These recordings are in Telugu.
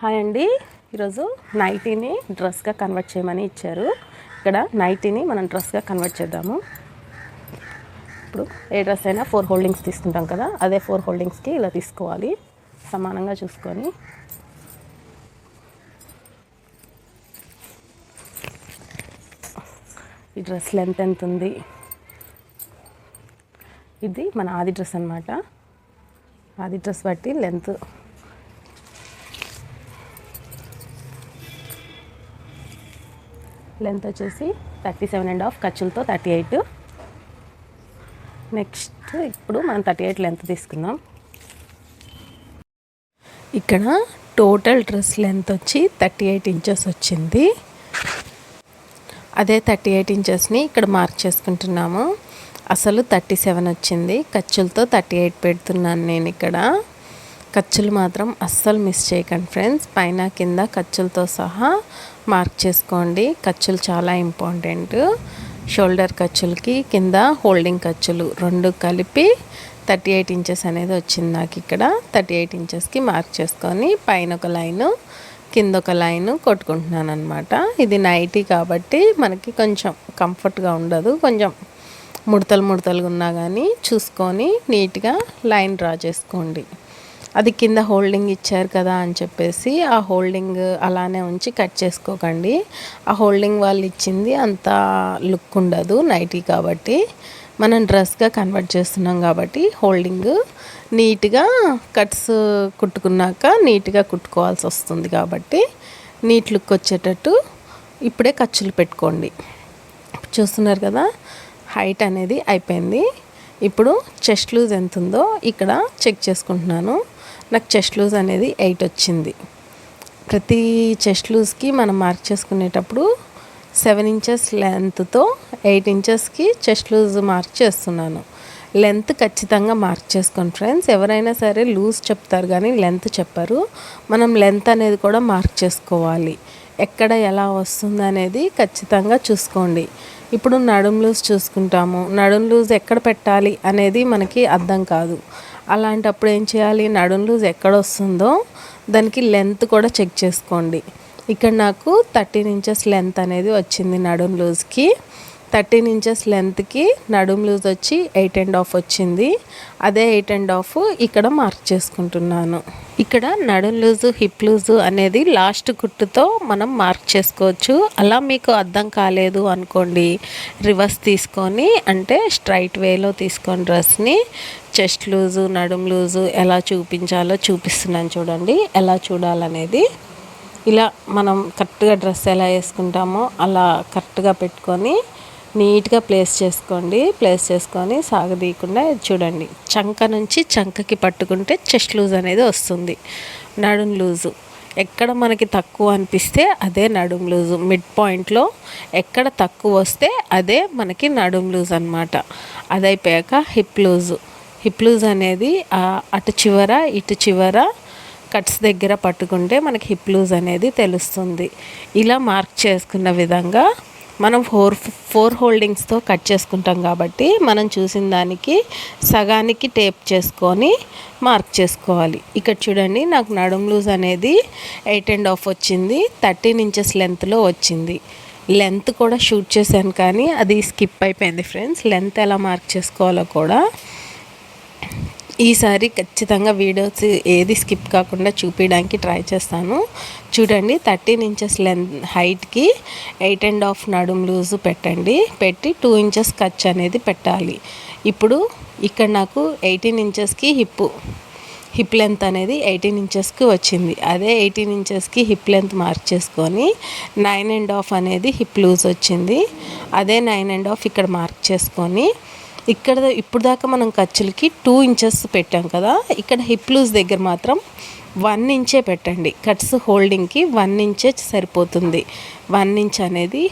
హాయ్ అండి. ఈరోజు నైటీని డ్రెస్గా కన్వర్ట్ చేయమని ఇచ్చారు. ఇక్కడ నైటీని మనం డ్రెస్గా కన్వర్ట్ చేద్దాము. ఇప్పుడు ఏ డ్రెస్ అయినా 4 హోల్డింగ్స్ తీసుకుంటాం కదా, అదే 4 హోల్డింగ్స్కి ఇలా తీసుకోవాలి. సమానంగా చూసుకొని ఈ డ్రెస్ లెంత్ ఎంత ఉంది, ఇది మన ఆది డ్రెస్ అన్నమాట. ఆది డ్రెస్ బట్టి లెంత్ వచ్చేసి 37.5, ఖర్చులతో 38. నెక్స్ట్ ఇప్పుడు మనం 38 లెంత్ తీసుకుందాం. ఇక్కడ టోటల్ డ్రెస్ లెంత్ వచ్చి 38 ఇంచెస్ వచ్చింది. అదే 38 ఇంచెస్ని ఇక్కడ మార్క్ చేసుకుంటున్నాము. అసలు 37 వచ్చింది. ఖర్చులతో 38 పెడుతున్నాను నేను ఇక్కడ. ఖర్చులు మాత్రం అస్సలు మిస్ చేయకండి ఫ్రెండ్స్. పైన కింద ఖర్చులతో సహా మార్క్ చేసుకోండి. ఖర్చులు చాలా ఇంపార్టెంట్. షోల్డర్ ఖర్చులకి కింద హోల్డింగ్ ఖర్చులు 2 కలిపి 38 ఇంచెస్ అనేది వచ్చింది నాకు ఇక్కడ. 38 ఇంచెస్కి మార్క్ చేసుకొని పైన ఒక లైను కింద ఒక లైను కొట్టుకుంటున్నాను అనమాట. ఇది నైటీ కాబట్టి మనకి కొంచెం కంఫర్ట్గా ఉండదు, కొంచెం ముడతలుగా ఉన్నా కానీ చూసుకొని నీట్గా లైన్ డ్రా చేసుకోండి. అది కింద హోల్డింగ్ ఇచ్చారు కదా అని చెప్పేసి ఆ హోల్డింగ్ అలానే ఉంచి కట్ చేసుకోకండి. ఆ హోల్డింగ్ వాళ్ళు ఇచ్చింది అంత లుక్ ఉండదు నైటీ కాబట్టి. మనం డ్రెస్గా కన్వర్ట్ చేస్తున్నాం కాబట్టి హోల్డింగ్ నీట్గా కట్స్ కుట్టుకున్నాక నీట్గా కుట్టుకోవాల్సి వస్తుంది కాబట్టి నీట్ లుక్ వచ్చేటట్టు ఇప్పుడే ఖర్చులు పెట్టుకోండి. చూస్తున్నారు కదా, హైట్ అనేది అయిపోయింది. ఇప్పుడు చెస్ట్ లూజ్ ఎంత ఉందో ఇక్కడ చెక్ చేసుకుంటున్నాను. నాకు చెస్ట్ లూజ్ అనేది 8 వచ్చింది. ప్రతి చెస్ట్ లూజ్కి మనం మార్క్ చేసుకునేటప్పుడు 7 ఇంచెస్ లెంత్తో 8 ఇంచెస్కి చెస్ట్ లూజ్ మార్క్ చేస్తున్నాను. లెంత్ ఖచ్చితంగా మార్క్ చేసుకోండి ఫ్రెండ్స్. ఎవరైనా సరే లూజ్ చెప్తారు కానీ లెంత్ చెప్పరు. మనం లెంత్ అనేది కూడా మార్క్ చేసుకోవాలి. ఎక్కడ ఎలా వస్తుంది అనేది ఖచ్చితంగా చూసుకోండి. ఇప్పుడు నడుం లూజ్ చూసుకుంటాము. నడుం లూజ్ ఎక్కడ పెట్టాలి అనేది మనకి అర్థం కాదు. అలాంటప్పుడు ఏం చేయాలి, నడుం లూజ్ ఎక్కడ వస్తుందో దానికి లెంత్ కూడా చెక్ చేసుకోండి. ఇక్కడ నాకు 13 ఇంచెస్ లెంత్ అనేది వచ్చింది నడుం లూజ్కి. 13 ఇంచెస్ లెంత్కి నడుం లూజ్ వచ్చి 8.5 వచ్చింది. అదే 8.5 ఇక్కడ మార్క్ చేసుకుంటున్నాను. ఇక్కడ నడుం లూజు హిప్ లూజు అనేది లాస్ట్ కుట్టుతో మనం మార్క్ చేసుకోవచ్చు. అలా మీకు అర్థం కాలేదు అనుకోండి, రివర్స్ తీసుకొని అంటే స్ట్రైట్ వేలో తీసుకొని డ్రెస్ని చెస్ట్ లూజు నడుం లూజు ఎలా చూపించాలో చూపిస్తున్నాను చూడండి. ఎలా చూడాలనేది ఇలా మనం కరెక్ట్గా డ్రెస్ ఎలా వేసుకుంటామో అలా కరెక్ట్గా పెట్టుకొని నీట్గా ప్లేస్ చేసుకొని సాగదీయకుండా చూడండి. చంక నుంచి చంకకి పట్టుకుంటే చెస్ట్ లూజ్ అనేది వస్తుంది. నడుం లూజు ఎక్కడ మనకి తక్కువ అనిపిస్తే అదే నడుం లూజు. మిడ్ పాయింట్లో ఎక్కడ తక్కువ వస్తే అదే మనకి నడుం లూజ్ అనమాట. అదైపోయాక హిప్ లూజ్ అనేది అటు చివర ఇటు చివర కట్స్ దగ్గర పట్టుకుంటే మనకి హిప్ లూజ్ అనేది తెలుస్తుంది. ఇలా మార్క్ చేసుకున్న విధంగా మనం 4 హోల్డింగ్స్తో కట్ చేసుకుంటాం కాబట్టి మనం చూసిన దానికి సగానికి టేప్ చేసుకొని మార్క్ చేసుకోవాలి. ఇక్కడ చూడండి, నాకు నడుం లూజ్ అనేది 8.5 వచ్చింది. 13 ఇంచెస్ లెంత్లో వచ్చింది. లెంత్ కూడా షూట్ చేశాను కానీ అది స్కిప్ అయిపోయింది ఫ్రెండ్స్. లెంత్ ఎలా మార్క్ చేసుకోవాలో కూడా ఈసారి ఖచ్చితంగా వీడియోస్ ఏది స్కిప్ కాకుండా చూపించడానికి ట్రై చేస్తాను. చూడండి, 13 ఇంచెస్ లెంత్ హైట్కి 8.5 నడుం లూజు పెట్టండి. పెట్టి 2 ఇంచెస్ ఖర్చు అనేది పెట్టాలి. ఇప్పుడు ఇక్కడ నాకు 18 ఇంచెస్కి హిప్ లెంత్ అనేది 18 ఇంచెస్కి వచ్చింది. అదే 18 ఇంచెస్కి హిప్ లెంత్ మార్క్ చేసుకొని 9.5 అనేది హిప్ లూజ్ వచ్చింది. అదే 9.5 ఇక్కడ మార్క్ చేసుకొని ఇప్పుడు దాకా మనం ఖర్చులకి 2 ఇంచెస్ పెట్టాం కదా, ఇక్కడ హిప్ లూజ్ దగ్గర మాత్రం 1 ఇంచే పెట్టండి. కట్స్ హోల్డింగ్కి 1 ఇంచే సరిపోతుంది. 1 ఇంచ్ అనేది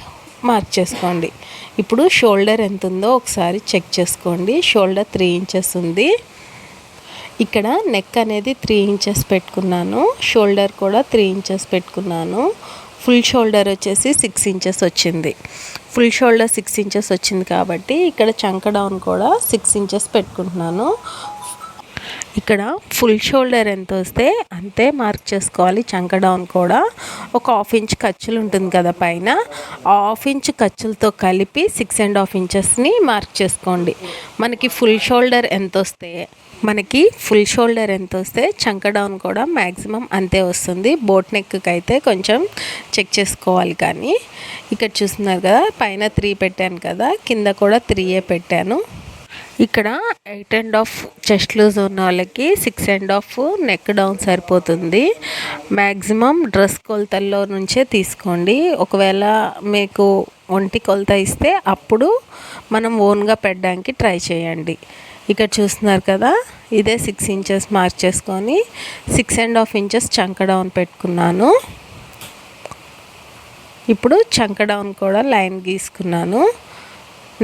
మార్క్ చేసుకోండి. ఇప్పుడు షోల్డర్ ఎంత ఉందో ఒకసారి చెక్ చేసుకోండి. షోల్డర్ 3 ఇంచెస్ ఉంది. ఇక్కడ నెక్ అనేది 3 ఇంచెస్ పెట్టుకున్నాను. షోల్డర్ కూడా 3 ఇంచెస్ పెట్టుకున్నాను. ఫుల్ షోల్డర్ వచ్చేసి 6 ఇంచెస్ వచ్చింది. ఫుల్ షోల్డర్ 6 ఇంచెస్ వచ్చింది కాబట్టి ఇక్కడ చంక డౌన్ కూడా 6 ఇంచెస్ పెట్టుకుంటున్నాను. ఇక్కడ ఫుల్ షోల్డర్ ఎంత వస్తే అంతే మార్క్ చేసుకోవాలి. చంక డౌన్ కూడా ఒక 1/2 ఇంచ్ ఖర్చులు ఉంటుంది కదా పైన, 1/2 ఇంచ్ ఖర్చులతో కలిపి 6.5 ఇంచెస్ని మార్క్ చేసుకోండి. మనకి ఫుల్ షోల్డర్ ఎంత వస్తే చంక డౌన్ కూడా మ్యాక్సిమం అంతే వస్తుంది. బోట్ నెక్కి అయితే కొంచెం చెక్ చేసుకోవాలి. కానీ ఇక్కడ చూస్తున్నారు కదా, పైన 3 పెట్టాను కదా, కింద కూడా 3 పెట్టాను. ఇక్కడ 8.5 చెస్ట్ లూజ్ ఉన్న వాళ్ళకి 6.5 నెక్ డౌన్ సరిపోతుంది. మ్యాక్సిమం డ్రెస్ కొలతల్లో నుంచే తీసుకోండి. ఒకవేళ మీకు ఒంటి కొలత ఇస్తే అప్పుడు మనం ఓన్గా పెట్టడానికి ట్రై చేయండి. ఇక్కడ చూస్తున్నారు కదా, ఇదే 6 ఇంచెస్ మార్క్ చేసుకొని 6.5 ఇంచెస్ చంక డౌన్ పెట్టుకున్నాను. ఇప్పుడు చంక డౌన్ కూడా లైన్ గీసుకున్నాను.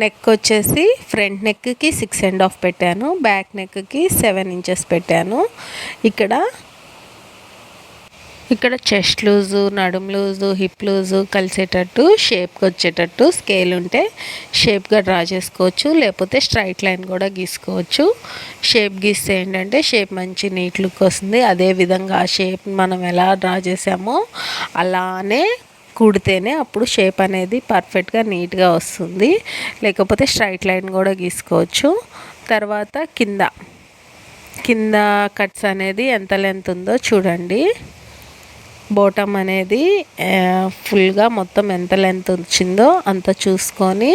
నెక్ వచ్చేసి ఫ్రంట్ నెక్కి 6.5 పెట్టాను, బ్యాక్ నెక్కి 7 ఇంచెస్ పెట్టాను. ఇక్కడ చెస్ట్ లూజు, నడుము లూజు, హిప్ లూజు కలిసేటట్టు షేప్కి వచ్చేటట్టు స్కేల్ ఉంటే షేప్గా డ్రా చేసుకోవచ్చు, లేకపోతే స్ట్రైట్ లైన్ కూడా గీసుకోవచ్చు. షేప్ గీస్తే ఏంటంటే షేప్ మంచి నీట్ లుక్ వస్తుంది. అదేవిధంగా ఆ షేప్ మనం ఎలా డ్రా చేసామో అలానే కుడితేనే అప్పుడు షేప్ అనేది పర్ఫెక్ట్గా నీట్గా వస్తుంది. లేకపోతే స్ట్రైట్ లైన్ కూడా గీసుకోవచ్చు. తర్వాత కింద కట్స్ అనేది ఎంత లెంత్ ఉందో చూడండి. బాటమ్ అనేది ఫుల్గా మొత్తం ఎంత లెంత్ వచ్చిందో అంత చూసుకొని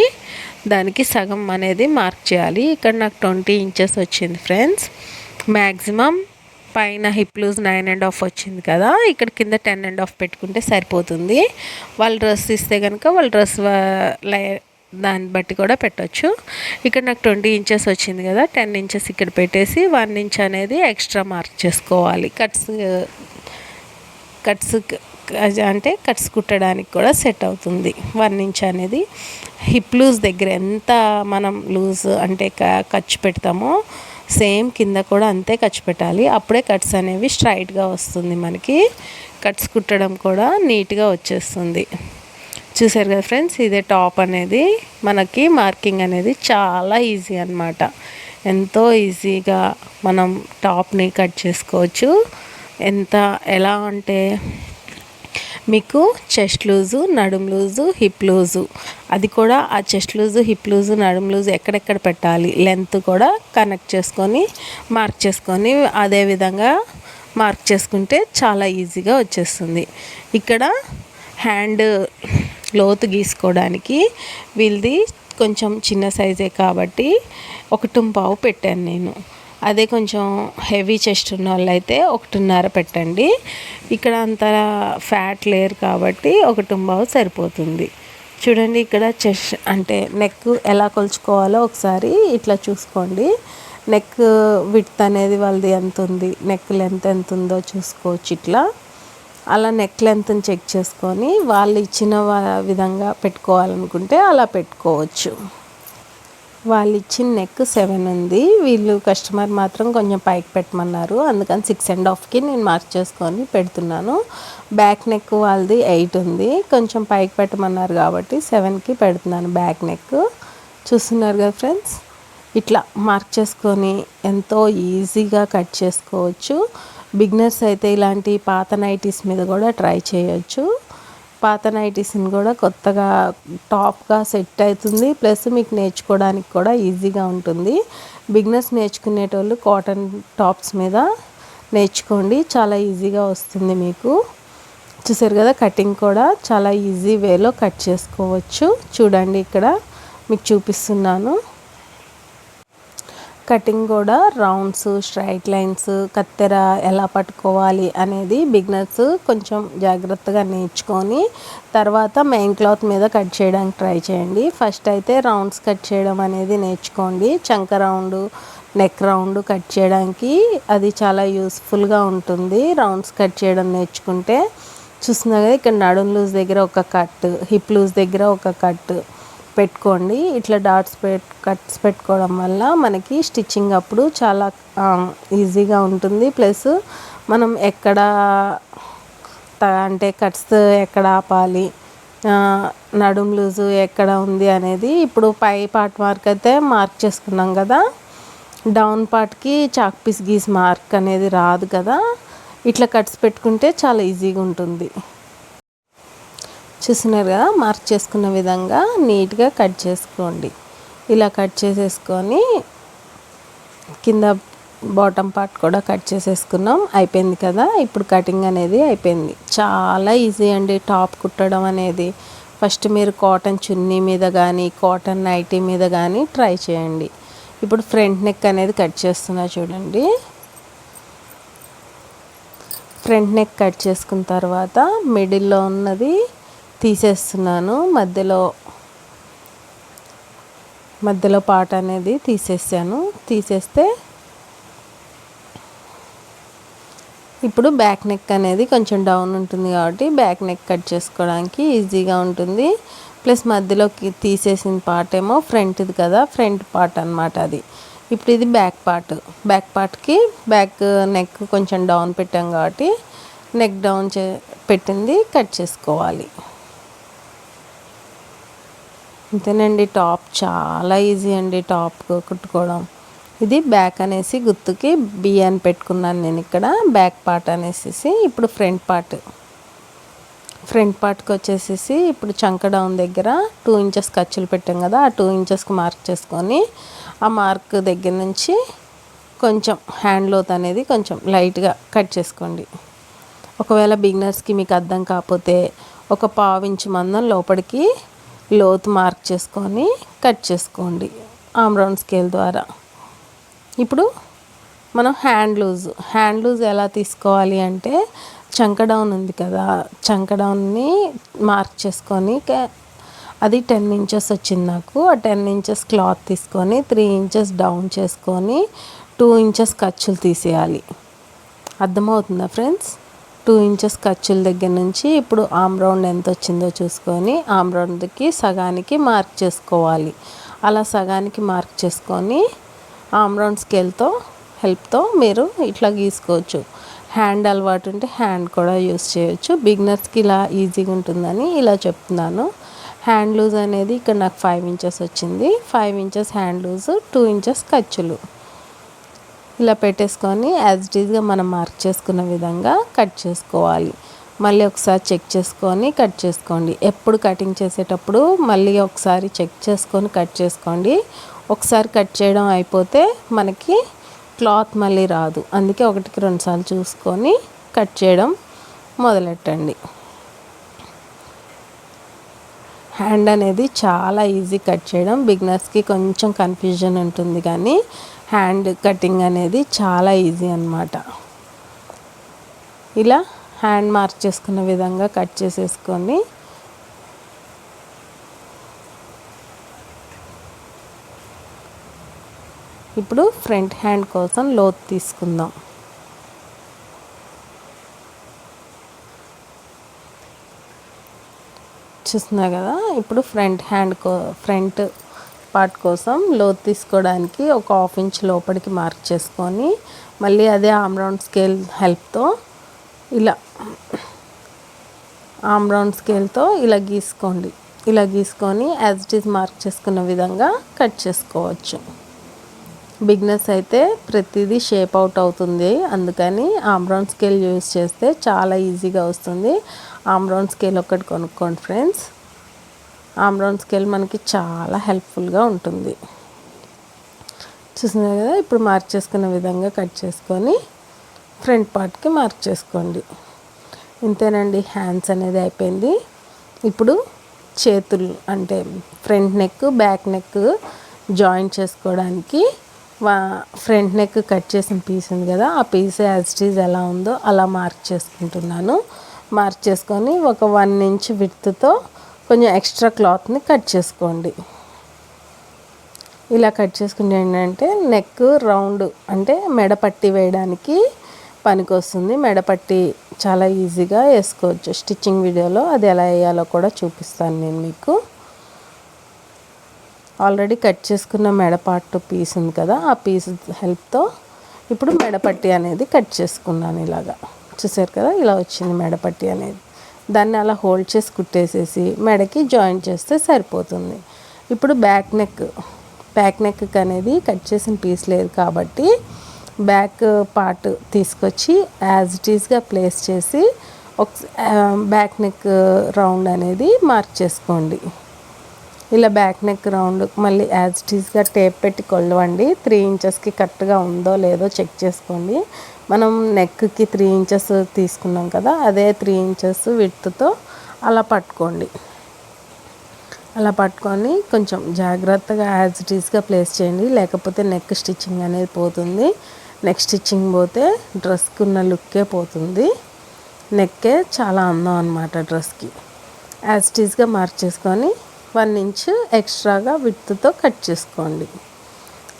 దానికి సగం అనేది మార్క్ చేయాలి. ఇక్కడ నాకు 20 ఇంచెస్ వచ్చింది ఫ్రెండ్స్. మ్యాక్సిమం పైన హిప్ లూజ్ 9.5 వచ్చింది కదా, ఇక్కడ కింద 10.5 పెట్టుకుంటే సరిపోతుంది. వాళ్ళు డ్రెస్ ఇస్తే కనుక వాళ్ళ డ్రెస్ దాన్ని బట్టి కూడా పెట్టవచ్చు. ఇక్కడ నాకు 20 ఇంచెస్ వచ్చింది కదా, 10 ఇంచెస్ ఇక్కడ పెట్టేసి 1 ఇంచ్ అనేది ఎక్స్ట్రా మార్క్ చేసుకోవాలి. కట్స్ కుట్టడానికి కూడా సెట్ అవుతుంది. 1 ఇంచ్ అనేది హిప్ లూజ్ దగ్గర ఎంత మనం లూజ్ అంటే ఖర్చు పెడతామో సేమ్ కింద కూడా అంతే ఖర్చు పెట్టాలి. అప్పుడే కట్స్ అనేవి స్ట్రైట్గా వస్తుంది. మనకి కట్స్ కుట్టడం కూడా నీట్గా వచ్చేస్తుంది. చూసారు కదా ఫ్రెండ్స్, ఇదే టాప్ అనేది మనకి మార్కింగ్ అనేది చాలా ఈజీ అన్నమాట. ఎంతో ఈజీగా మనం టాప్ని కట్ చేసుకోవచ్చు. ఎలా అంటే మీకు చెస్ట్ లూజు, నడుము లూజు, హిప్ లూజు, అది కూడా ఆ చెస్ట్ లూజు, హిప్ లూజు, నడుము లూజు ఎక్కడెక్కడ పెట్టాలి లెంత్ కూడా కనెక్ట్ చేసుకొని మార్క్ చేసుకొని అదే విధంగా మార్క్ చేసుకుంటే చాలా ఈజీగా వచ్చేస్తుంది. ఇక్కడ హ్యాండ్ లోతు గీసుకోవడానికి వీళ్ళది కొంచెం చిన్న సైజే కాబట్టి 1.5 పెట్టాను నేను. అదే కొంచెం హెవీ చెస్ట్ ఉన్న వాళ్ళు అయితే 1.5 పెట్టండి. ఇక్కడ అంత ఫ్యాట్ లేరు కాబట్టి 1.5 సరిపోతుంది. చూడండి, ఇక్కడ చెస్ట్ అంటే నెక్ ఎలా కొలుచుకోవాలో ఒకసారి ఇట్లా చూసుకోండి. నెక్ విడ్త్ అనేది వాళ్ళది ఎంత ఉంది, నెక్ లెంత్ ఎంత ఉందో చూసుకోవచ్చు. ఇట్లా అలా నెక్ లెంత్ని చెక్ చేసుకొని వాళ్ళు ఇచ్చిన విధంగా పెట్టుకోవాలనుకుంటే అలా పెట్టుకోవచ్చు. వాళ్ళు ఇచ్చిన నెక్ 7 ఉంది. వీళ్ళు కస్టమర్ మాత్రం కొంచెం పైకి పెట్టమన్నారు, అందుకని 6.5కి నేను మార్క్ చేసుకొని పెడుతున్నాను. బ్యాక్ నెక్ వాళ్ళది 8 ఉంది, కొంచెం పైకి పెట్టమన్నారు కాబట్టి 7కి పెడుతున్నాను బ్యాక్ నెక్. చూస్తున్నారు కదా ఫ్రెండ్స్, ఇట్లా మార్క్ చేసుకొని ఎంతో ఈజీగా కట్ చేసుకోవచ్చు. బిగినర్స్ అయితే ఇలాంటి పాత నైటీస్ మీద కూడా ట్రై చేయొచ్చు. పాత నైటీస్ని కూడా కొత్తగా టాప్గా సెట్ అవుతుంది. ప్లస్ మీకు నేర్చుకోవడానికి కూడా ఈజీగా ఉంటుంది. బిగినర్స్ నేర్చుకునేటోళ్ళు కాటన్ టాప్స్ మీద నేర్చుకోండి, చాలా ఈజీగా వస్తుంది మీకు. చూసారు కదా, కటింగ్ కూడా చాలా ఈజీ వేలో కట్ చేసుకోవచ్చు. చూడండి, ఇక్కడ మీకు చూపిస్తున్నాను. కటింగ్ కూడా రౌండ్స్, స్ట్రైట్ లైన్స్, కత్తెర ఎలా పట్టుకోవాలి అనేది బిగినర్స్ కొంచెం జాగ్రత్తగా నేర్చుకొని తర్వాత మెయిన్ క్లాత్ మీద కట్ చేయడానికి ట్రై చేయండి. ఫస్ట్ అయితే రౌండ్స్ కట్ చేయడం అనేది నేర్చుకోండి. చంక రౌండ్, నెక్ రౌండ్ కట్ చేయడానికి అది చాలా యూస్ఫుల్గా ఉంటుంది. రౌండ్స్ కట్ చేయడం నేర్చుకుంటే చూస్తున్నారు కదా, ఇక్కడ నడుము లూజ్ దగ్గర ఒక కట్, హిప్ లూజ్ దగ్గర ఒక కట్ పెట్టుకోండి. ఇట్లా కట్స్ పెట్టుకోవడం వల్ల మనకి స్టిచ్చింగ్ అప్పుడు చాలా ఈజీగా ఉంటుంది. ప్లస్ మనం ఎక్కడ అంటే కట్స్ ఎక్కడ ఆపాలి, నడుము లూజు ఎక్కడ ఉంది అనేది ఇప్పుడు పై పార్ట్ మార్క్ అయితే మార్క్ చేసుకున్నాం కదా, డౌన్ పార్ట్కి చాక్ పీస్ గీస్ మార్క్ అనేది రాదు కదా, ఇట్లా కట్స్ పెట్టుకుంటే చాలా ఈజీగా ఉంటుంది. చూస్తున్నారు కదా, మార్క్ చేసుకున్న విధంగా నీట్గా కట్ చేసుకోండి. ఇలా కట్ చేసేసుకొని కింద బాటమ్ పార్ట్ కూడా కట్ చేసేసుకున్నాం. అయిపోయింది కదా, ఇప్పుడు కటింగ్ అనేది అయిపోయింది. చాలా ఈజీ అండి టాప్ కుట్టడం అనేది. ఫస్ట్ మీరు కాటన్ చున్నీ మీద కానీ కాటన్ నైటీ మీద కానీ ట్రై చేయండి. ఇప్పుడు ఫ్రంట్ నెక్ అనేది కట్ చేస్తున్నా చూడండి. ఫ్రంట్ నెక్ కట్ చేసుకున్న తర్వాత మిడిల్లో ఉన్నది తీసేస్తున్నాను. మధ్యలో పార్ట్ అనేది తీసేసాను. తీసేస్తే ఇప్పుడు బ్యాక్ నెక్ అనేది కొంచెం డౌన్ ఉంటుంది కాబట్టి బ్యాక్ నెక్ కట్ చేసుకోవడానికి ఈజీగా ఉంటుంది. ప్లస్ మధ్యలోకి తీసేసిన పార్ట్ ఏమో ఫ్రంట్ది కదా, ఫ్రంట్ పార్ట్ అనమాట అది. ఇప్పుడు ఇది బ్యాక్ పార్ట్కి బ్యాక్ నెక్ కొంచెం డౌన్ పెట్టాం కాబట్టి నెక్ డౌన్ పెట్టింది కట్ చేసుకోవాలి. అంతేనండి, టాప్ చాలా ఈజీ అండి టాప్ కుట్టుకోవడం. ఇది బ్యాక్ అనేసి గుర్తుకి బి అని పెట్టుకున్నాను నేను ఇక్కడ, బ్యాక్ పార్ట్ అనేసి. ఇప్పుడు ఫ్రంట్ పార్ట్కి వచ్చేసేసి ఇప్పుడు చంక డౌన్ దగ్గర 2 ఇంచెస్ ఖర్చులు పెట్టాం కదా, ఆ 2 ఇంచెస్కి మార్క్ చేసుకొని ఆ మార్క్ దగ్గర నుంచి కొంచెం హ్యాండ్ లోత్ అనేది కొంచెం లైట్గా కట్ చేసుకోండి. ఒకవేళ బిగినర్స్కి మీకు అర్థం కాకపోతే ఒక 1/2 ఇంచు మందం లోపలికి లోతు మార్క్ చేసుకొని కట్ చేసుకోండి ఆమ్ రౌండ్ స్కేల్ ద్వారా. ఇప్పుడు మనం హ్యాండ్ లూజ్ ఎలా తీసుకోవాలి అంటే, చంక డౌన్ ఉంది కదా, చంక డౌన్ని మార్క్ చేసుకొని అది 10 ఇంచెస్ వచ్చింది నాకు. ఆ 10 ఇంచెస్ క్లాత్ తీసుకొని 3 ఇంచెస్ డౌన్ చేసుకొని 2 ఇంచెస్ ఖర్చులు తీసేయాలి. అర్థమవుతుందా ఫ్రెండ్స్? 2 ఇంచెస్ ఖర్చుల దగ్గర నుంచి ఇప్పుడు ఆమ్ రౌండ్ ఎంత వచ్చిందో చూసుకొని ఆమ్ రౌండ్కి సగానికి మార్క్ చేసుకోవాలి. అలా సగానికి మార్క్ చేసుకొని ఆమ్ రౌండ్ స్కేల్తో హెల్ప్తో మీరు ఇట్లా గీసుకోవచ్చు. హ్యాండ్ అలవాటు ఉంటే హ్యాండ్ కూడా యూస్ చేయొచ్చు. బిగినర్స్కి ఇలా ఈజీగా ఉంటుందని ఇలా చెప్తున్నాను. హ్యాండ్ లూజ్ అనేది ఇక్కడ నాకు 5 ఇంచెస్ వచ్చింది. 5 ఇంచెస్ హ్యాండ్ లూజ్, 2 ఇంచెస్ ఖర్చులు ఇలా పెట్టేసుకొని యాజ్ ఇట్ ఈజ్గా మనం మార్క్ చేసుకున్న విధంగా కట్ చేసుకోవాలి. మళ్ళీ ఒకసారి చెక్ చేసుకొని కట్ చేసుకోండి. ఎప్పుడు కటింగ్ చేసేటప్పుడు మళ్ళీ ఒకసారి చెక్ చేసుకొని కట్ చేసుకోండి. ఒకసారి కట్ చేయడం అయిపోతే మనకి క్లాత్ మళ్ళీ రాదు. అందుకే 1కి 2 సార్లు చూసుకొని కట్ చేయడం మొదలెట్టండి. హ్యాండ్ అనేది చాలా ఈజీ కట్ చేయడం. బిగినర్స్కి కొంచెం కన్ఫ్యూజన్ ఉంటుంది కానీ హ్యాండ్ కటింగ్ అనేది చాలా ఈజీ అన్నమాట. ఇలా హ్యాండ్ మార్క్ చేసుకున్న విధంగా కట్ చేసేసుకొని ఇప్పుడు ఫ్రంట్ హ్యాండ్ కోసం లోతు తీసుకుందాం. చూస్తున్నా కదా, ఇప్పుడు ఫ్రంట్ పార్ట్ కోసం లోతు తీసుకోవడానికి ఒక 1/2 ఇంచ్ లోపలికి మార్క్ చేసుకొని మళ్ళీ అదే ఆమ్ రౌండ్ స్కేల్ హెల్ప్తో ఇలా ఆమ్ రౌండ్ స్కేల్తో ఇలా గీసుకోండి. ఇలా గీసుకొని యాజ్ ఇట్ ఈజ్ మార్క్ చేసుకున్న విధంగా కట్ చేసుకోవచ్చు. బిగినర్స్ అయితే ప్రతిదీ షేప్ అవుట్ అవుతుంది, అందుకని ఆమ్ రౌండ్ స్కేల్ యూజ్ చేస్తే చాలా ఈజీగా వస్తుంది. ఆమ్ రౌండ్ స్కేల్ ఒకటి కొనుక్కోండి ఫ్రెండ్స్. ఆమ్ రౌండ్ స్కేల్ మనకి చాలా హెల్ప్ఫుల్గా ఉంటుంది. చూస్తున్నారు కదా, ఇప్పుడు మార్క్ చేసుకున్న విధంగా కట్ చేసుకొని ఫ్రంట్ పార్ట్కి మార్క్ చేసుకోండి. ఇంతేనండి, హ్యాండ్స్ అనేది అయిపోయింది. ఇప్పుడు చేతులు అంటే front neck back neck joint చేసుకోవడానికి ఫ్రంట్ నెక్ కట్ చేసిన పీస్ ఉంది కదా, ఆ పీస్ యాజ్ ఇట్ ఈజ్ ఎలా ఉందో అలా మార్క్ చేసుకుంటున్నాను. మార్క్ చేసుకొని ఒక 1 ఇంచ్ విడ్త్తో కొంచెం ఎక్స్ట్రా క్లాత్ని కట్ చేసుకోండి. ఇలా కట్ చేసుకుంటే ఏంటంటే నెక్ రౌండ్ అంటే మెడపట్టి వేయడానికి పనికి వస్తుంది. మెడపట్టి చాలా ఈజీగా వేసుకోవచ్చు. స్టిచ్చింగ్ వీడియోలో అది ఎలా వేయాలో కూడా చూపిస్తాను నేను మీకు. ఆల్రెడీ కట్ చేసుకున్న మెడ పార్ట్ పీస్ ఉంది కదా, ఆ పీస్ హెల్ప్తో ఇప్పుడు మెడపట్టి అనేది కట్ చేసుకున్నాను. ఇలాగా చూసారు కదా, ఇలా వచ్చింది మెడపట్టి అనేది. దాన్ని అలా హోల్డ్ చేసి కుట్టేసేసి మెడకి జాయింట్ చేస్తే సరిపోతుంది. ఇప్పుడు బ్యాక్ నెక్ బ్యాక్ నెక్ అనేది కట్ చేసిన పీస్ లేదు కాబట్టి బ్యాక్ పార్ట్ తీసుకొచ్చి యాజ్ ఇట్ ఈస్గా ప్లేస్ చేసి ఒక బ్యాక్ నెక్ రౌండ్ అనేది మార్క్ చేసుకోండి. ఇలా బ్యాక్ నెక్ రౌండ్ మళ్ళీ యాజ్ ఇట్ ఈస్గా టేప్ పెట్టి కొలవండి. 3 ఇంచెస్కి కరెక్ట్గా ఉందో లేదో చెక్ చేసుకోండి. మనం నెక్కి 3 ఇంచెస్ తీసుకున్నాం కదా, అదే 3 ఇంచెస్ విడ్త్తో అలా పట్టుకోండి. అలా పట్టుకొని కొంచెం జాగ్రత్తగా యాజ్ ఇట్ ఈస్గా ప్లేస్ చేయండి, లేకపోతే నెక్ స్టిచ్చింగ్ అనేది పోతుంది. నెక్ స్టిచ్చింగ్ పోతే డ్రెస్కి ఉన్న లుక్కే పోతుంది. నెక్కే చాలా అందం అన్నమాట డ్రెస్కి. యాజ్ ఇట్ ఈస్గా మార్క్ చేసుకొని 1 ఇంచ్ ఎక్స్ట్రాగా విడ్త్తో కట్ చేసుకోండి.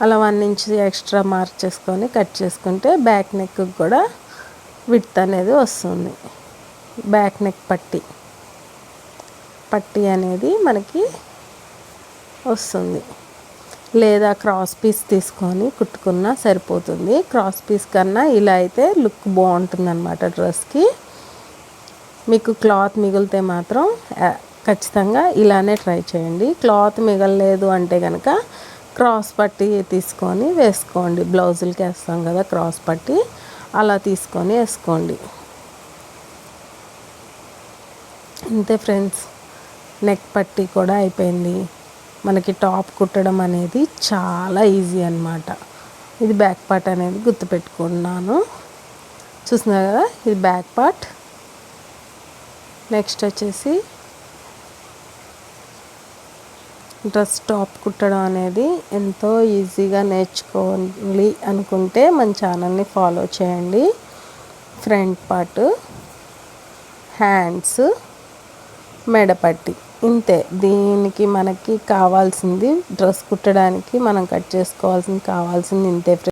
అలా 1 ఇంచ్ ఎక్స్ట్రా మార్క్ చేసుకొని కట్ చేసుకుంటే బ్యాక్ నెక్ కూడా విడ్త్ అనేది వస్తుంది. బ్యాక్ నెక్ పట్టీ అనేది మనకి వస్తుంది. లేదా క్రాస్ పీస్ తీసుకొని కుట్టుకున్నా సరిపోతుంది. క్రాస్ పీస్ కన్నా ఇలా అయితే లుక్ బాగుంటుంది అన్నమాట డ్రెస్కి. మీకు క్లాత్ మిగిలితే మాత్రం ఖచ్చితంగా ఇలానే ట్రై చేయండి. క్లాత్ మిగలలేదు అంటే కనుక క్రాస్ పట్టీ తీసుకొని వేసుకోండి. బ్లౌజులకి వేస్తాం కదా క్రాస్ పట్టీ, అలా తీసుకొని వేసుకోండి. అంతే ఫ్రెండ్స్, నెక్ పట్టీ కూడా అయిపోయింది. మనకి టాప్ కుట్టడం అనేది చాలా ఈజీ అన్నమాట. ఇది బ్యాక్ పార్ట్ అనేది గుర్తుపెట్టుకున్నాను. చూస్తున్నారు కదా, ఇది బ్యాక్ పార్ట్. నెక్స్ట్ వచ్చేసి డ్రెస్ టాప్ కుట్టడం అనేది ఎంతో ఈజీగా నేర్చుకోవాలి అనుకుంటే మన ఛానల్ని ఫాలో చేయండి. ఫ్రంట్ పార్ట్, హ్యాండ్స్, మెడపట్టి, ఇంతే. దీనికి మనకి కావాల్సింది డ్రెస్ కుట్టడానికి మనం కట్ చేసుకోవాల్సింది కావాల్సింది ఇంతే.